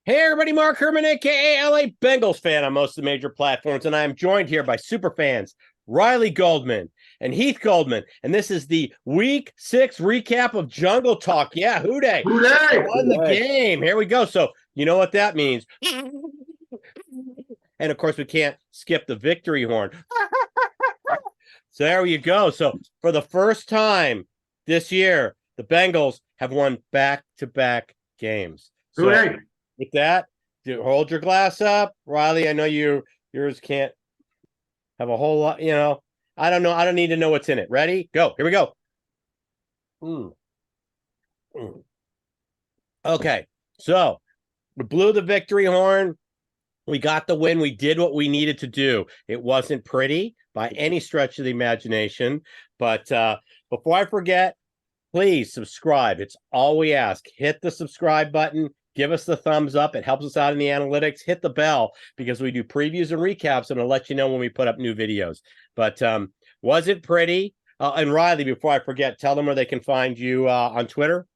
Hey everybody, Mark Herman, aka LA Bengals fan on most of the major platforms, and I am joined here by super fans Riley Goldman and Heath Goldman, and this is the Week 6 recap of Jungle Talk. Yeah, who dey? Who dey? Won the game. Here we go. So you know what that means, and of course we can't skip the victory horn. So there you go. So for the first time this year, the Bengals have won back-to-back games. Who So dey? with that, hold your glass up, Riley. I know yours can't have a whole lot. I don't know. I don't need to know what's in it. Ready? Go. Here we go. Okay, so we blew the victory horn. We got the win. We did what we needed to do. It wasn't pretty by any stretch of the imagination, but before I forget, please subscribe. It's all we ask. Hit the subscribe button. Give us the thumbs up. It helps us out in the analytics. Hit the bell because we do previews and recaps, and I'll let you know when we put up new videos. But was it pretty? And Riley, before I forget, tell them where they can find you on Twitter.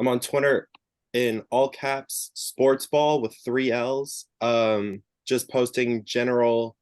I'm on Twitter in all caps, sportsball with 3 L's. Just posting general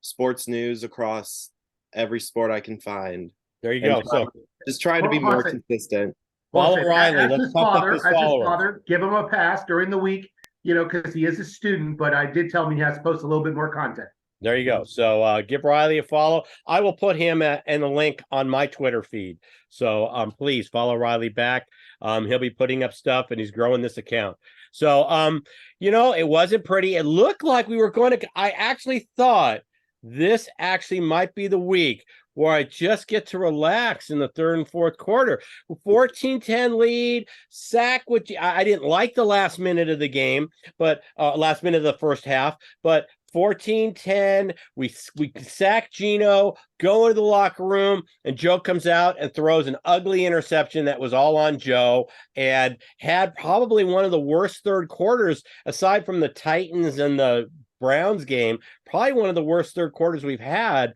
sports news across every sport I can find. There you go. So just try to be more consistent. Follow Riley. Let's pump up his followers. Father, give him a pass during the week, because he is a student, but I did tell him he has to post a little bit more content. There you go. So give Riley a follow. I will put him in the link on my Twitter feed. So please follow Riley back. He'll be putting up stuff, and he's growing this account. So, it wasn't pretty. It looked like we were going to – I actually thought this actually might be the week where I just get to relax in the third and fourth quarter. 14-10 lead, sack, which I didn't like the last minute of the game, but last minute of the first half, but 14-10, we sack Geno, go into the locker room, and Joe comes out and throws an ugly interception that was all on Joe and had probably one of the worst third quarters, aside from the Titans and the Browns game, probably one of the worst third quarters we've had.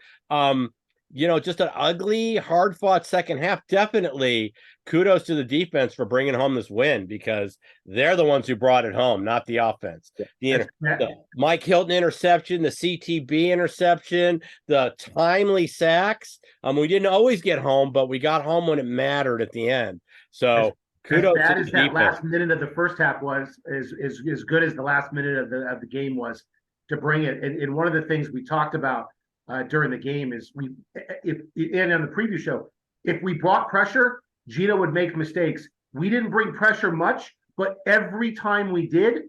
Just an ugly, hard-fought second half. Definitely kudos to the defense for bringing home this win because they're the ones who brought it home, not the offense. The Mike Hilton interception, the CTB interception, the timely sacks. We didn't always get home, but we got home when it mattered at the end. So kudos to the defense. That last minute of the first half was as good as the last minute of the game was to bring it. And one of the things we talked about during the game is and on the preview show, if we brought pressure, Gino would make mistakes. We didn't bring pressure much, but every time we did,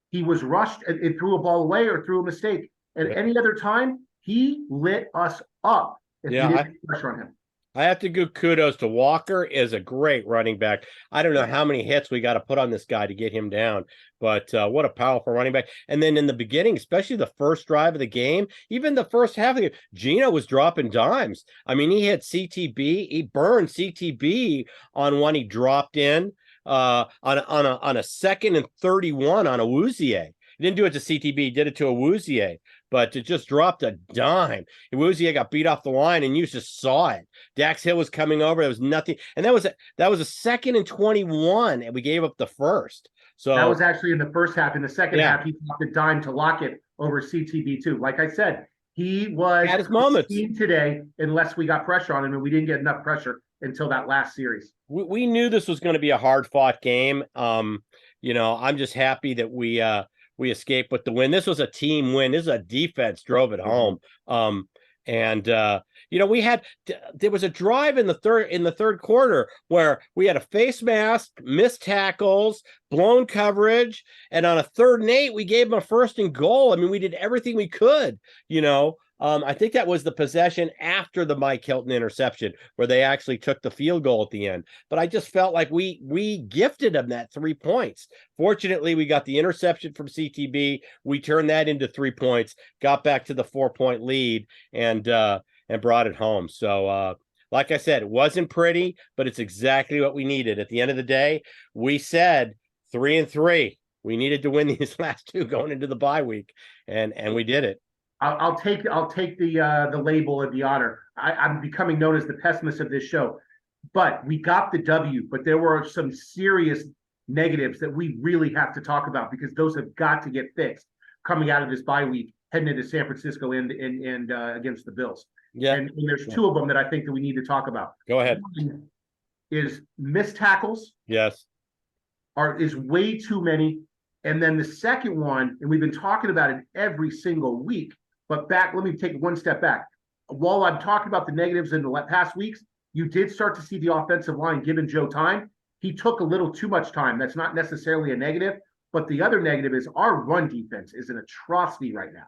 he was rushed and threw a ball away or threw a mistake. And any other time, he lit us up if we didn't put pressure on him. I have to give kudos to Walker is a great running back. I don't know how many hits we got to put on this guy to get him down, but what a powerful running back. And then in the beginning, especially the first drive of the game, even the first half of the game, Gino was dropping dimes. I mean, he hit CTB. He burned CTB on one he dropped in on a 2nd and 31 on a Wouzier. He didn't do it to CTB. He did it to a Wouzier. But it just dropped a dime. Wouzier got beat off the line, and you just saw it. Dax Hill was coming over. There was nothing. And that was a 2nd and 21, and we gave up the first. So that was actually in the first half. In the second half, he dropped a dime to Lockett over CTB too. Like I said, he was at his moments today unless we got pressure on him, and we didn't get enough pressure until that last series. We knew this was going to be a hard-fought game. I'm just happy that we escaped with the win. This was a team win. This is a defense drove it home. There was a drive in the third quarter where we had a face mask, missed tackles, blown coverage, and on a 3rd and 8, we gave them a 1st and goal. I mean, we did everything we could, I think that was the possession after the Mike Hilton interception where they actually took the field goal at the end. But I just felt like we gifted them that 3 points. Fortunately, we got the interception from CTB. We turned that into 3 points, got back to the 4-point lead, and brought it home. So, like I said, it wasn't pretty, but it's exactly what we needed. At the end of the day, we said 3-3. We needed to win these last 2 going into the bye week, and we did it. I'll take the label of the honor. I'm becoming known as the pessimist of this show, but we got the W. But there were some serious negatives that we really have to talk about, because those have got to get fixed coming out of this bye week, heading into San Francisco and against the Bills. Yeah. And there's two of them that I think that we need to talk about. Go ahead. One is missed tackles Yes. is way too many. And then the second one, and we've been talking about it every single week, but let me take one step back. While I'm talking about the negatives in the past weeks, you did start to see the offensive line giving Joe time. He took a little too much time. That's not necessarily a negative, but the other negative is our run defense is an atrocity right now.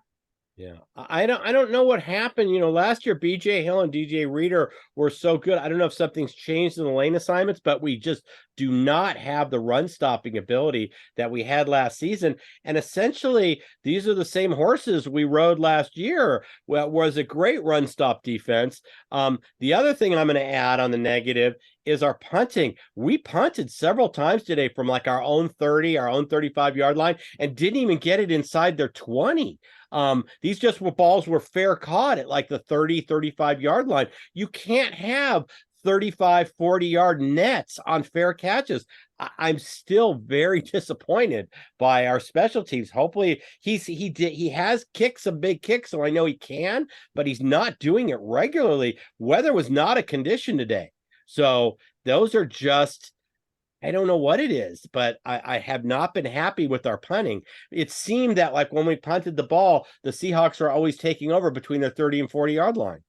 Yeah, I don't know what happened. Last year BJ Hill and DJ Reader were so good. I don't know if something's changed in the lane assignments, but we just do not have the run stopping ability that we had last season. And essentially, these are the same horses we rode last year. Well, was a great run stop defense. The other thing I'm going to add on the negative is our punting. We punted several times today from like our own 30, our own 35-yard line, and didn't even get it inside their 20. These just were balls were fair caught at like the 30, 35-yard line. You can't have 35, 40-yard nets on fair catches. I'm still very disappointed by our special teams. Hopefully he has kicked some big kicks, so I know he can, but he's not doing it regularly. Weather was not a condition today. So those are just, I don't know what it is, but I have not been happy with our punting. It seemed that like when we punted the ball, the Seahawks are always taking over between their 30 and 40-yard line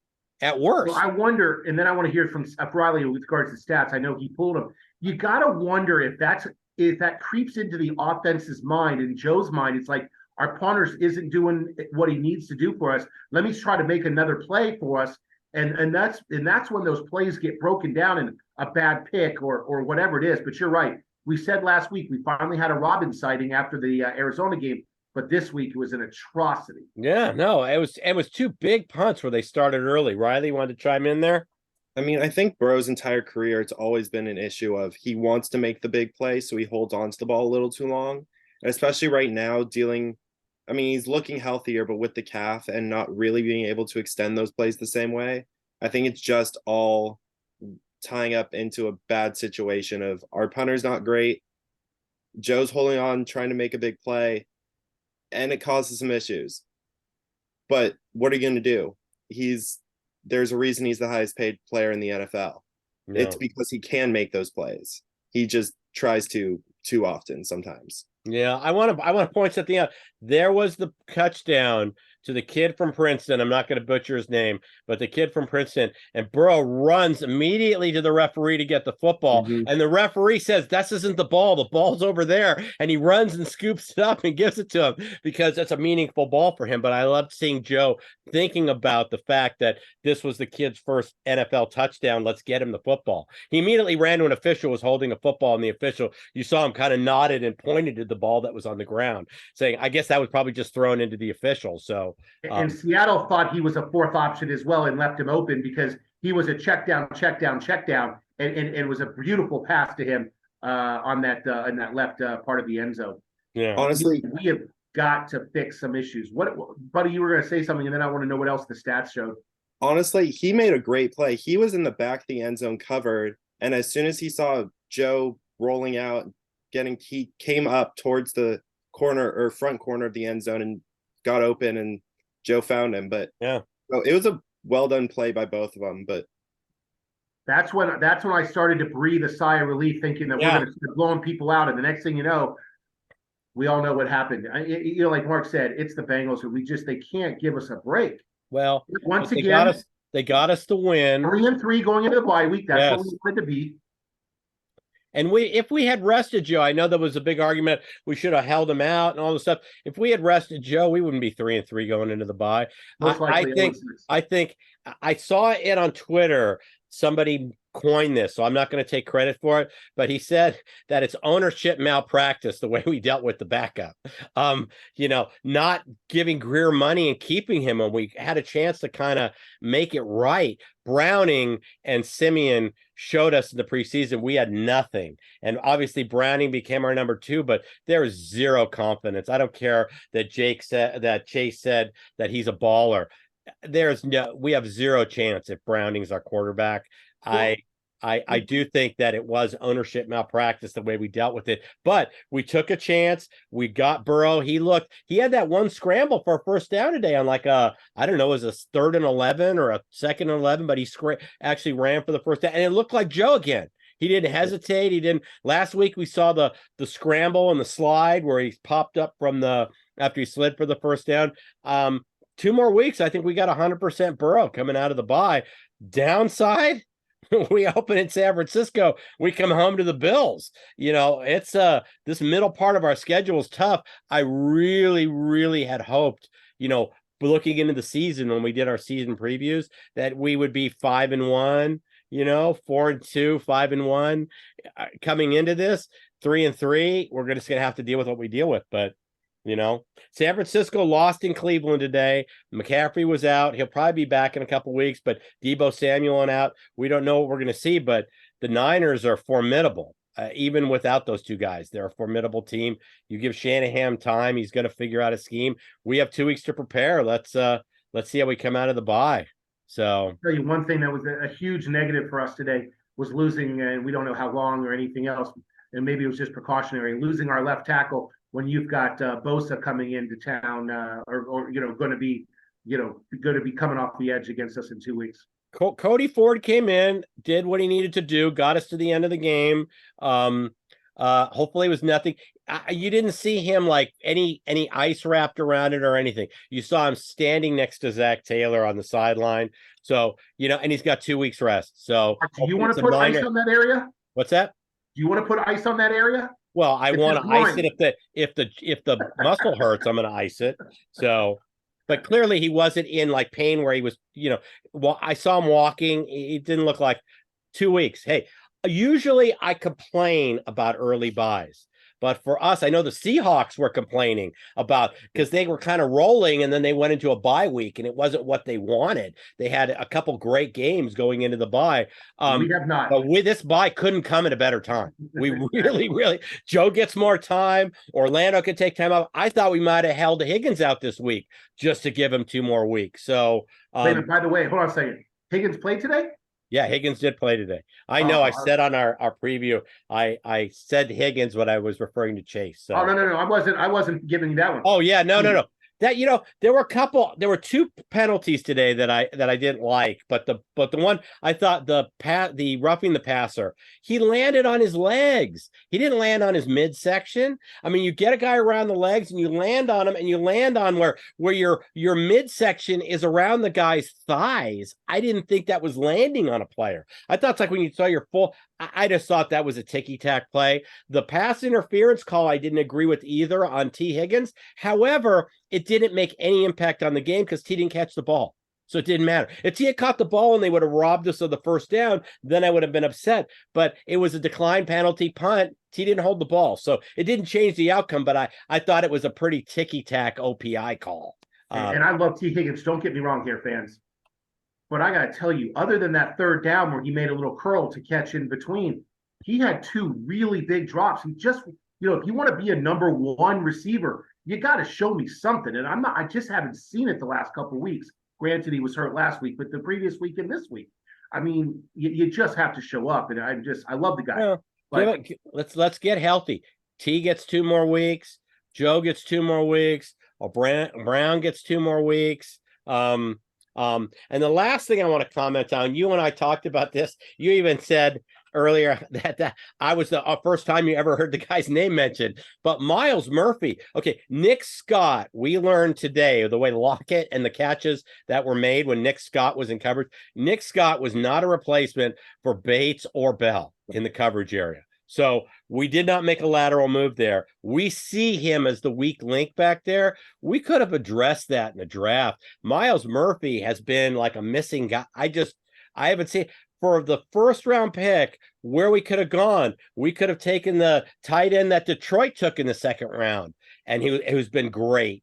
at worst. Well, I wonder, and then I want to hear from Riley with regards to stats. I know he pulled them. You got to wonder if that creeps into the offense's mind and Joe's mind. It's like our punters isn't doing what he needs to do for us. Let me try to make another play for us. And that's when those plays get broken down in a bad pick or whatever it is. But you're right. We said last week we finally had a Robin sighting after the Arizona game, but this week it was an atrocity. Yeah, no, it was two big punts where they started early. Riley, wanted to chime in there? I mean, I think Burrow's entire career, it's always been an issue of he wants to make the big play, so he holds on to the ball a little too long. And especially right now, he's looking healthier, but with the calf and not really being able to extend those plays the same way, I think it's just all tying up into a bad situation of our punter's not great. Joe's holding on, trying to make a big play, and it causes some issues. But what are you going to do? There's a reason he's the highest paid player in the NFL. No. It's because he can make those plays. He just tries to too often sometimes. Yeah, I want to point something out. There was the touchdown to the kid from Princeton. I'm not going to butcher his name, but the kid from Princeton, and Burrow runs immediately to the referee to get the football. Mm-hmm. And the referee says, "This isn't the ball. The ball's over there." And he runs and scoops it up and gives it to him because it's a meaningful ball for him. But I loved seeing Joe thinking about the fact that this was the kid's first NFL touchdown. Let's get him the football. He immediately ran to an official, was holding a football, and the official, you saw him kind of nodded and pointed to the ball that was on the ground, saying, I guess that was probably just thrown into the official. So and Seattle thought he was a fourth option as well and left him open because he was a check down, and was a beautiful pass to him on that in that left part of the end zone. Yeah, honestly, we have got to fix some issues. What, buddy, you were going to say something, and then I want to know what else the stats showed. Honestly, he made a great play. He was in the back of the end zone covered, and as soon as he saw Joe rolling out, he came up towards the corner or front corner of the end zone and got open, and Joe found him. But yeah, so it was a well done play by both of them. But that's when I started to breathe a sigh of relief, thinking that we're going to start blowing people out, and the next thing you know, we all know what happened. Like Mark said, it's the Bengals who they can't give us a break. Well, once again, they got us to win 3-3 going into the bye week. That's what we wanted to be. And if we had rested Joe, I know there was a big argument we should have held him out and all this stuff. If we had rested Joe, we wouldn't be 3-3 going into the bye. I think I saw it on Twitter. Somebody coined this, so I'm not going to take credit for it, but he said that it's ownership malpractice the way we dealt with the backup. Not giving Greer money and keeping him when we had a chance to kind of make it right. Browning and Simeon showed us in the preseason we had nothing. And obviously Browning became our number 2, but there is zero confidence. I don't care that Chase said that he's a baller. We have zero chance if Browning's our quarterback. I do think that it was ownership malpractice the way we dealt with it, but we took a chance. We got Burrow. He had that one scramble for a first down today on like I don't know, it was a 3rd and 11 or a 2nd and 11, but he actually ran for the first down, and it looked like Joe again. He didn't hesitate. He didn't. Last week we saw the scramble and the slide where he popped up from after he slid for the first down. 2 more weeks, I think we got 100% Burrow coming out of the bye. Downside, we open in San Francisco. We come home to the Bills. It's this middle part of our schedule is tough. I really, really had hoped, looking into the season when we did our season previews, that we would be 5-1, 4-2, 5-1. Coming into this, 3-3. We're just gonna have to deal with what we deal with, but. San Francisco lost in Cleveland today. McCaffrey was out. He'll probably be back in a couple weeks, but Deebo Samuel and out. We don't know what we're going to see, but the Niners are formidable. Even without those 2 guys, they're a formidable team. You give Shanahan time, he's going to figure out a scheme. We have 2 weeks to prepare. Let's see how we come out of the bye. So I'll tell you one thing that was a huge negative for us today was losing, and we don't know how long or anything else, and maybe it was just precautionary, losing our left tackle when you've got Bosa coming into town, or going to be coming off the edge against us in 2 weeks. Cody Ford came in, did what he needed to do, got us to the end of the game. Hopefully it was nothing. You didn't see him like any ice wrapped around it or anything. You saw him standing next to Zach Taylor on the sideline. So, and he's got 2 weeks rest. So do you want to put ice on that area? What's that? Do you want to put ice on that area? Well, I want to ice it if the muscle hurts, I'm going to ice it. So, but clearly he wasn't in like pain where he was, well, I saw him walking. It didn't look like 2 weeks. Hey, usually I complain about early buys. But for us, I know the Seahawks were complaining about because they were kind of rolling and then they went into a bye week and it wasn't what they wanted. They had a couple great games going into the bye. We have not. But this bye couldn't come at a better time. We really, Joe gets more time. Orlando could take time off. I thought we might have held Higgins out this week just to give him 2 more weeks. So, by the way, hold on a second. Higgins played today? Yeah, Higgins did play today. I know. I said on our preview, I said Higgins, but I was referring to Chase. So. Oh no! I wasn't giving you that one. Oh yeah, no. That there were 2 penalties today that I didn't like, but the one I thought the roughing the passer, he landed on his legs. He didn't land on his midsection. I mean, you get a guy around the legs and you land on him, and you land on where your midsection is around the guy's thighs. I didn't think that was landing on a player. I thought it's like when you saw your full. I just thought that was a ticky-tack play. The pass interference call I didn't agree with either on T. Higgins. However, it didn't make any impact on the game because T didn't catch the ball. So it didn't matter. If T had caught the ball and they would have robbed us of the first down, then I would have been upset. But it was a decline penalty punt. T didn't hold the ball. So it didn't change the outcome, but I thought it was a pretty ticky-tack OPI call. And I love T. Higgins. Don't get me wrong here, fans. But I got to tell you, other than that 3rd down where he made a little curl to catch in between, he had 2 really big drops. He just, if you want to be a number 1 receiver, you got to show me something. And I just haven't seen it the last couple of weeks. Granted, he was hurt last week, but the previous week and this week, I mean, you just have to show up. And I love the guy. Yeah, but let's get healthy. T gets 2 more weeks. Joe gets 2 more weeks. Brown gets 2 more weeks. And the last thing I want to comment on, you and I talked about this. You even said earlier that I was the first time you ever heard the guy's name mentioned. But Miles Murphy, okay, Nick Scott, we learned today the way Lockett and the catches that were made when Nick Scott was in coverage. Nick Scott was not a replacement for Bates or Bell in the coverage area. So we did not make a lateral move there. We see him as the weak link back there. We could have addressed that in the draft. Miles Murphy has been like a missing guy. I haven't seen for the first round pick where we could have gone. We could have taken the tight end that Detroit took in the 2nd round. And who's been great.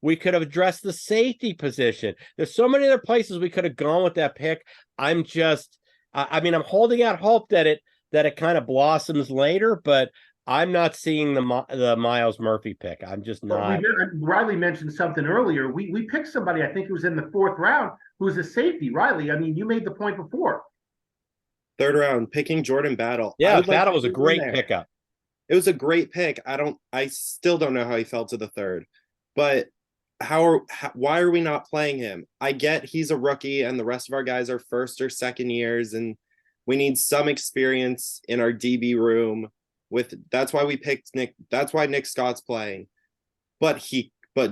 We could have addressed the safety position. There's so many other places we could have gone with that pick. I'm holding out hope that it kind of blossoms later, but I'm not seeing the Miles Murphy pick. I'm just not. Riley mentioned something earlier. We picked somebody, I think it was in the 4th round, who's a safety. Riley, I mean, you made the point before. third round, picking Jordan Battle. I Yeah, would like Battle to was a see him great there. pickup. It was a great pick. I still don't know how he fell to the third, but why are we not playing him? I get he's a rookie and the rest of our guys are first or second years, and we need some experience in our DB room. That's why we picked Nick. That's why Nick Scott's playing, but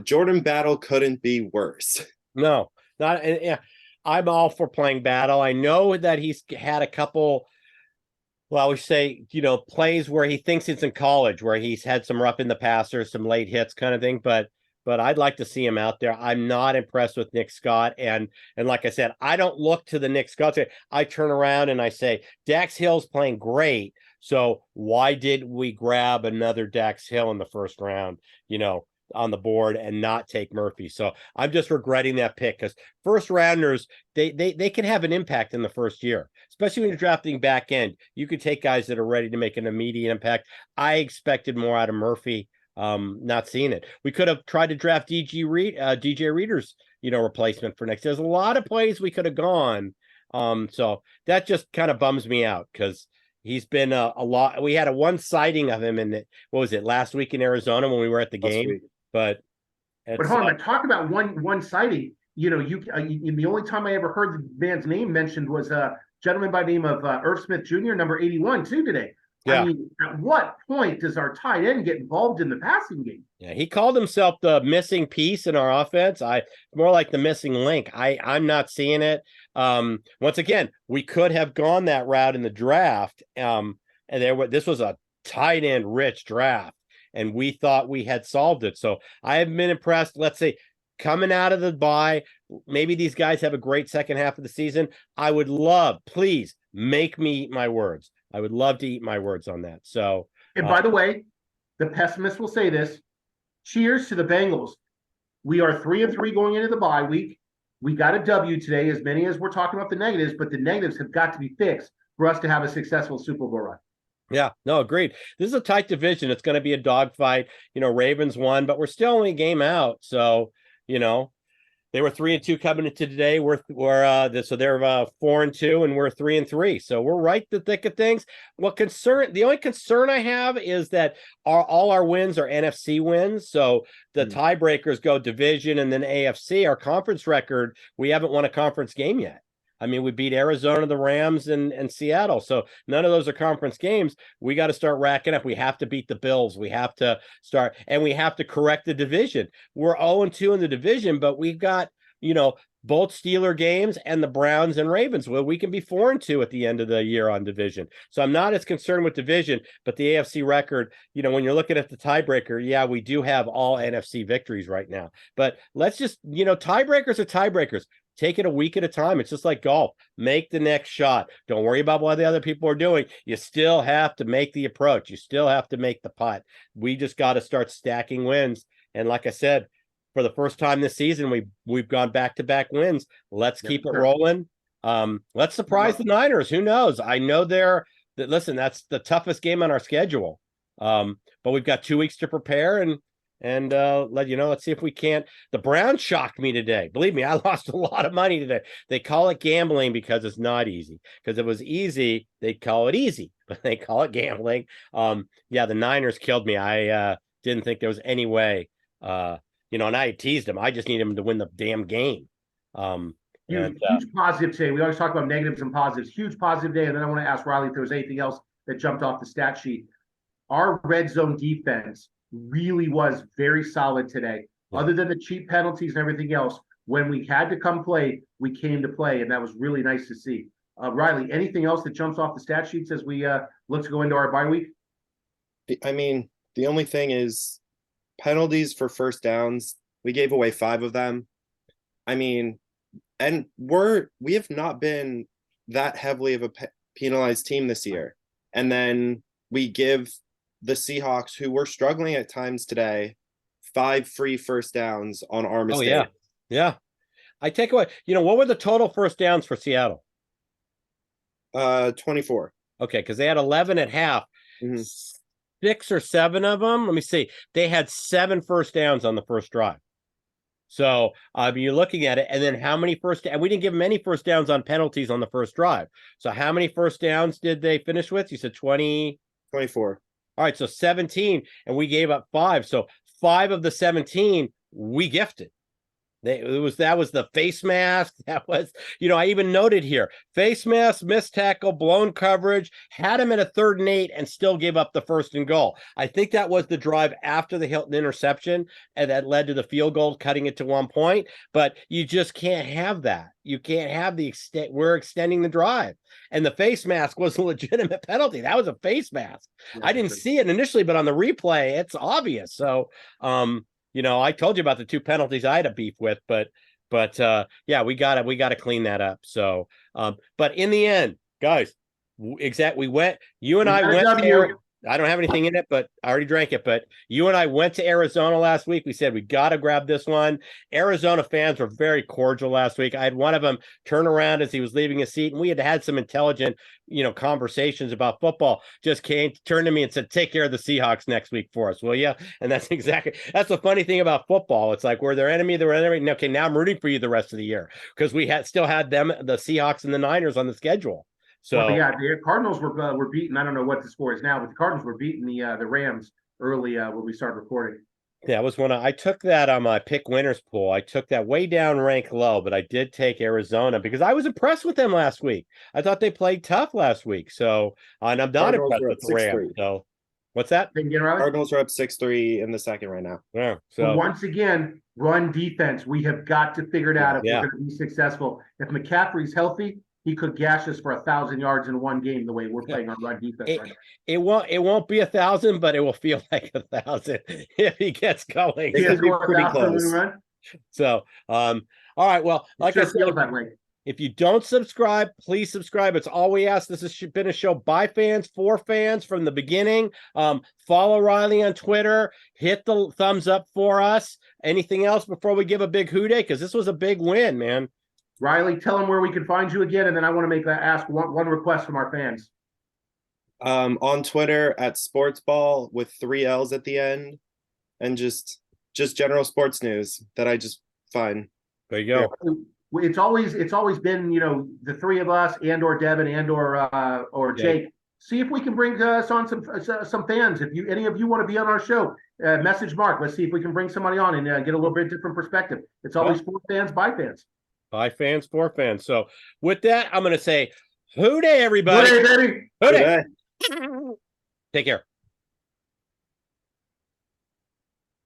Jordan Battle couldn't be worse. No, not. And yeah, I'm all for playing Battle. I know that he's had a couple. Well, we say, plays where he thinks it's in college, where he's had some rough in the passer, some late hits kind of thing. But I'd like to see him out there. I'm not impressed with Nick Scott. And like I said, I don't look to the Nick Scott. I turn around and I say, Dax Hill's playing great. So why did we grab another Dax Hill in the first round, on the board and not take Murphy? So I'm just regretting that pick, because first rounders, they can have an impact in the first year, especially when you're drafting back end. You could take guys that are ready to make an immediate impact. I expected more out of Murphy. Not seeing it. We could have tried to draft DJ Reader's, replacement for next year. There's a lot of plays we could have gone. So that just kind of bums me out, because he's been a lot. We had a one sighting of him what was it, last week in Arizona when we were at the game. But hold on, talk about one sighting. The only time I ever heard the man's name mentioned was a gentleman by the name of Irv Smith Jr., number 81, too, today. Yeah. I mean, at what point does our tight end get involved in the passing game? Yeah, he called himself the missing piece in our offense. More like the missing link. I'm not seeing it. Once again, we could have gone that route in the draft. And this was a tight end rich draft, and we thought we had solved it. So I haven't been impressed. Let's say coming out of the bye, maybe these guys have a great second half of the season. I would love, please make me eat my words. I would love to eat my words on that. So, and by the way, the pessimist will say this: cheers to the Bengals. We are 3-3 going into the bye week. We got a W today, as many as we're talking about the negatives, but the negatives have got to be fixed for us to have a successful Super Bowl run. Yeah, no, agreed. This is a tight division. It's going to be a dogfight. Ravens won, but we're still only a game out. So, they were 3-2 coming into today. So they're 4-2, and we're 3-3. So we're right in the thick of things. The only concern I have is that all our wins are NFC wins. So the tiebreakers go division and then AFC. Our conference record, we haven't won a conference game yet. I mean, we beat Arizona, the Rams, and Seattle. So none of those are conference games. We got to start racking up. We have to beat the Bills. We have to start, and we have to correct the division. We're 0-2 in the division, but we've got, both Steeler games and the Browns and Ravens. Well, we can be 4-2 at the end of the year on division. So I'm not as concerned with division, but the AFC record, when you're looking at the tiebreaker, yeah, we do have all NFC victories right now. But let's just, tiebreakers are tiebreakers. Take it a week at a time. It's just like golf. Make the next shot. Don't worry about what the other people are doing. You still have to make the approach. You still have to make the putt. We just got to start stacking wins. And like I said, for the first time this season, we've gone back-to-back wins. Let's keep it rolling. Let's surprise the Niners. Who knows? I know listen, that's the toughest game on our schedule. But we've got 2 weeks to prepare, and let's see if we can't. The Browns shocked me today. Believe me, I lost a lot of money today. They call it gambling because it's not easy. Because if it was easy, they'd call it easy, but they call it gambling. Yeah, the Niners killed me. I didn't think there was any way. And I teased him. I just need him to win the damn game. Huge positive today. We always talk about negatives and positives. Huge positive day. And then I want to ask Riley if there was anything else that jumped off the stat sheet. Our red zone defense really was very solid today. Yeah. Other than the cheap penalties and everything else, when we had to come play, we came to play, and that was really nice to see. Riley, anything else that jumps off the stat sheets as we look to go into our bye week? I mean, the only thing is penalties for first downs. We gave away 5 of them. I mean, and we have not been that heavily of a penalized team this year. And then we give the Seahawks, who were struggling at times today, 5 free first downs on our mistake. Oh, yeah. I take away, what were the total first downs for Seattle? 24. Okay, because they had 11 at half. Mm-hmm. 6 or 7 of them. Let me see. They had 7 first downs on the first drive. So you're looking at it, and then how many and we didn't give them any first downs on penalties on the first drive. So how many first downs did they finish with? You said 20? 24. All right, so 17, and we gave up 5. So 5 of the 17 we gifted. That was the face mask. That was, I even noted here, face mask, missed tackle, blown coverage, had him at a 3rd and 8 and still gave up the 1st and goal. I think that was the drive after the Hilton interception, and that led to the field goal, cutting it to 1 point. But you just can't have that. You can't have the extent. We're extending the drive, and the face mask was a legitimate penalty. That was a face mask. Yeah, I didn't see it initially, but on the replay, it's obvious. So, I told you about the 2 penalties I had a beef with, but yeah, we gotta clean that up. So, but in the end, guys, we went. You and I went there. I don't have anything in it, but I already drank it. But you and I went to Arizona last week. We said we got to grab this one. Arizona fans were very cordial last week. I had one of them turn around as he was leaving his seat, and we had some intelligent, conversations about football. Just turned to me and said, "Take care of the Seahawks next week for us, will you?" And that's the funny thing about football. It's like we're their enemy. Okay, now I'm rooting for you the rest of the year because we still had them, the Seahawks and the Niners, on the schedule. So the Cardinals were beaten. I don't know what the score is now, but the Cardinals were beating the Rams early when we started recording. Yeah, it was I took that on my pick winners pool. I took that way down rank low, but I did take Arizona because I was impressed with them last week. I thought they played tough last week. So, and I'm not impressed with the Rams. So, what's that? Cardinals are up 6-3 in the second right now. Yeah. So once again, run defense. We have got to figure it out if we're going to be successful. If McCaffrey's healthy, he could gash us for 1,000 yards in one game the way we're playing our run defense right now. It won't be 1,000, but it will feel like 1,000 if he gets going. It could be pretty close. So, all right. Well, like I said, if you don't subscribe, please subscribe. It's all we ask. This has been a show by fans, for fans from the beginning. Follow Riley on Twitter. Hit the thumbs up for us. Anything else before we give a big hooday? Because this was a big win, man. Riley, tell them where we can find you again, and then I want to ask one request from our fans. On Twitter at sportsball with 3 L's at the end, and just general sports news that I just find. There you go. It's always been the 3 of us and or Devin and or Jake. See if we can bring us on some fans. If any of you want to be on our show, message Mark. Let's see if we can bring somebody on and get a little bit different perspective. It's always for fans, by fans. By fans, for fans. So with that, I'm going to say, hooday, everybody. Hooday, baby. Hooday. Take care.